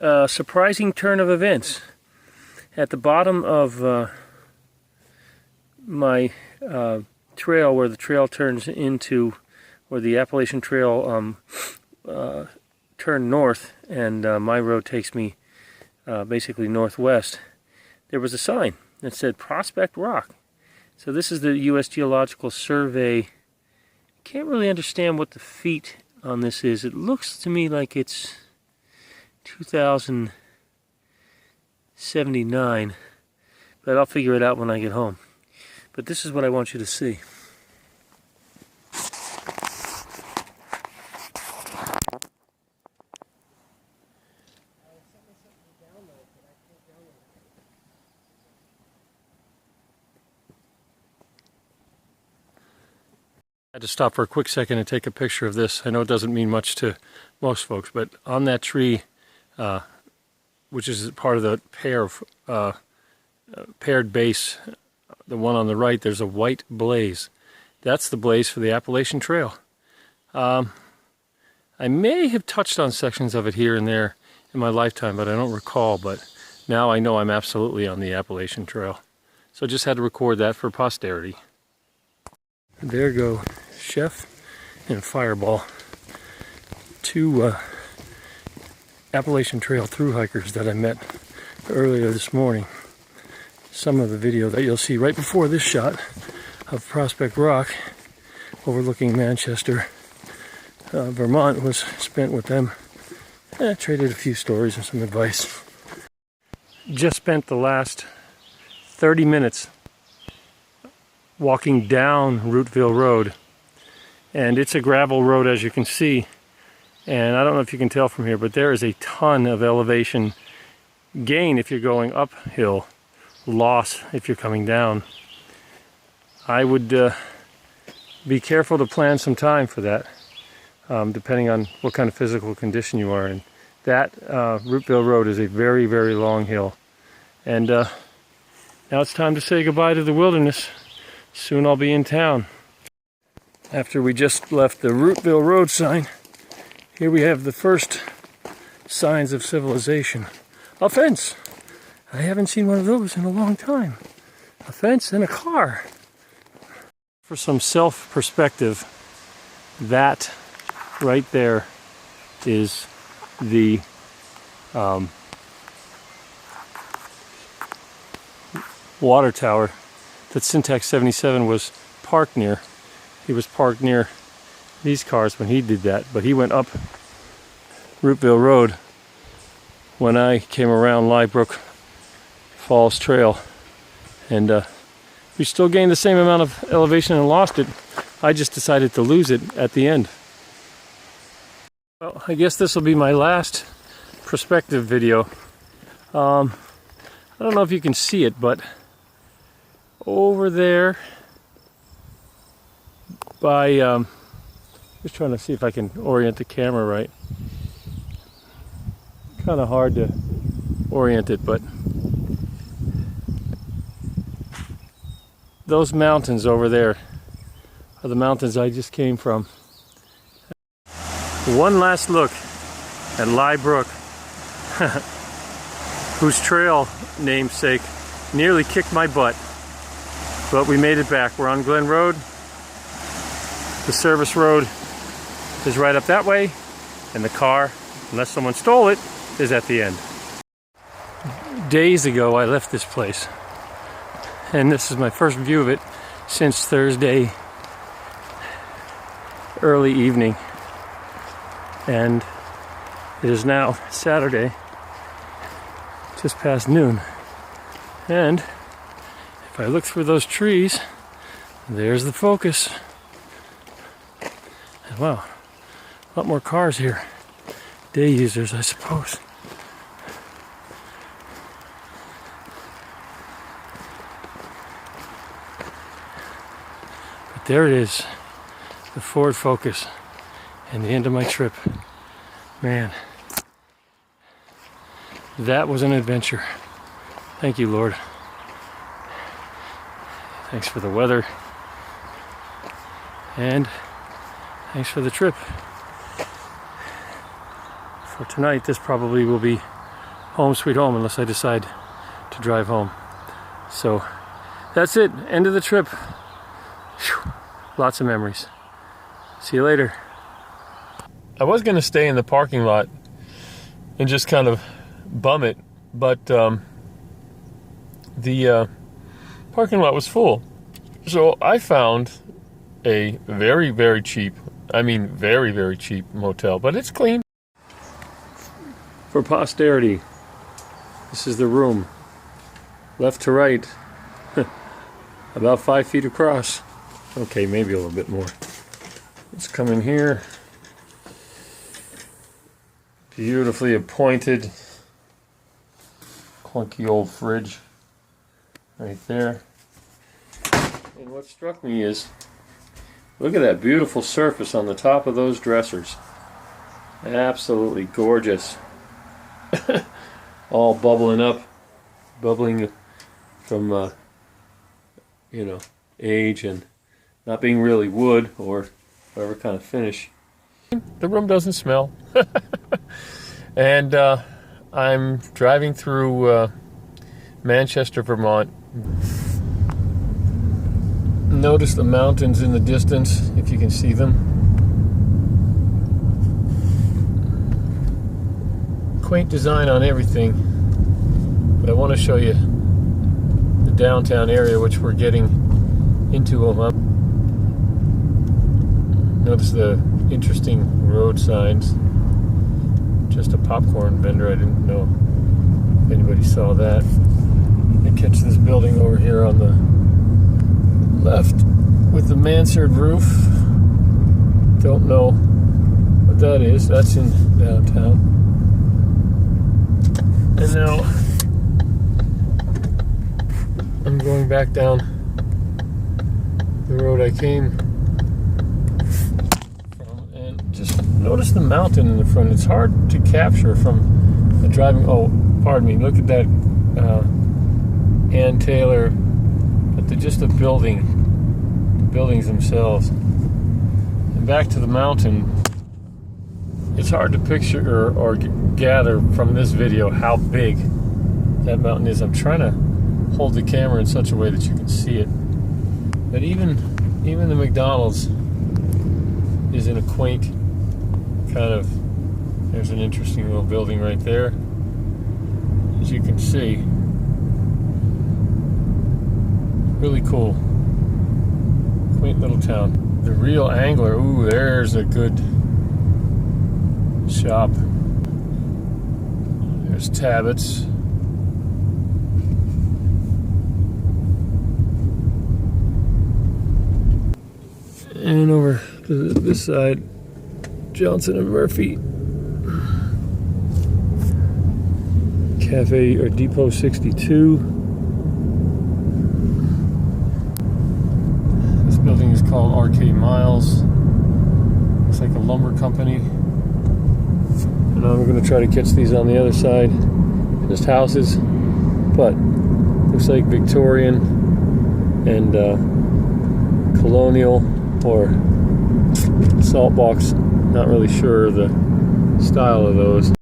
a surprising turn of events. At the bottom of my trail, where the trail turns into, where the Appalachian Trail turned north, and my road takes me basically northwest, there was a sign that said Prospect Rock. So this is the U.S. Geological Survey. Can't really understand what the feet on this is. It looks to me like it's 2079, but I'll figure it out when I get home. But this is what I want you to see. I had to stop for a quick second and take a picture of this. I know it doesn't mean much to most folks, but on that tree, which is part of the paired base, the one on the right, there's a white blaze. That's the blaze for the Appalachian Trail. I may have touched on sections of it here and there in my lifetime, but I don't recall. But now I know I'm absolutely on the Appalachian Trail. So I just had to record that for posterity. There go Chef and Fireball, two Appalachian Trail thru hikers that I met earlier this morning. Some of the video that you'll see right before this shot of Prospect Rock overlooking Manchester, Vermont, was spent with them. I traded a few stories and some advice. Just spent the last 30 minutes walking down Rootville Road, and it's a gravel road, as you can see, and I don't know if you can tell from here, but there is a ton of elevation gain if you're going uphill, loss if you're coming down. I would be careful to plan some time for that, depending on what kind of physical condition you are in. That Rootville Road is a very, very long hill, and now it's time to say goodbye to the wilderness. Soon I'll be in town. After we just left the Rootville Road sign, here we have the first signs of civilization. A fence. I haven't seen one of those in a long time. A fence and a car. For some self-perspective, that right there is the water tower that Syntax 77 was parked near. He was parked near these cars when he did that, but he went up Rootville Road when I came around Liebrook Falls Trail, and we still gained the same amount of elevation and lost it. I just decided to lose it at the end. Well, I guess this will be my last perspective video. I don't know if you can see it, but over there by, just trying to see if I can orient the camera right. Kind of hard to orient it, but those mountains over there are the mountains I just came from. One last look at Liebrook, whose trail namesake nearly kicked my butt, but we made it back. We're on Glen Road. The service road is right up that way, and the car, unless someone stole it, is at the end. Days ago I left this place, and this is my first view of it since Thursday early evening, and it is now Saturday, just past noon, and if I look through those trees, there's the focus. And wow, a lot more cars here. Day users, I suppose. But there it is, the Ford Focus, and the end of my trip. Man, that was an adventure. Thank you, Lord. Thanks for the weather, and thanks for the trip. For tonight, this probably will be home sweet home unless I decide to drive home. So that's it. End of the trip. Whew. Lots of memories. See you later. I was going to stay in the parking lot and just kind of bum it, but the parking lot was full. So I found a very, very cheap, I mean very, very cheap motel, but it's clean. For posterity, this is the room. Left to right, about 5 feet across. Okay, maybe a little bit more. Let's come in here. Beautifully appointed, clunky old fridge right there. And what struck me is, look at that beautiful surface on the top of those dressers. Absolutely gorgeous. All bubbling up, bubbling from you know, age and not being really wood or whatever kind of finish. The room doesn't smell. And I'm driving through Manchester, Vermont. Notice the mountains in the distance, if you can see them. Quaint design on everything, but I want to show you the downtown area, which we're getting into. Notice the interesting road signs. Just a popcorn vendor. I didn't know if anybody saw that. I catch this building over here on the left with the mansard roof. Don't know what that is. That's in downtown. And now I'm going back down the road I came from, and just notice the mountain in the front. It's hard to capture from the driving. Oh, pardon me. Look at that Ann Taylor, but just the buildings themselves. And back to the mountain. It's hard to picture or gather from this video how big that mountain is. I'm trying to hold the camera in such a way that you can see it. But even the McDonald's is in a quaint kind of, there's an interesting little building right there, as you can see. Really cool. Quaint little town. The Real Angler. Ooh, there's a good shop. There's Tabbitt's. And over to this side, Johnson and Murphy Cafe or Depot 62. This building is called RK Miles. Looks like a lumber company. And I'm going to try to catch these on the other side. Just houses, but looks like Victorian and colonial or salt box. Not really sure the style of those.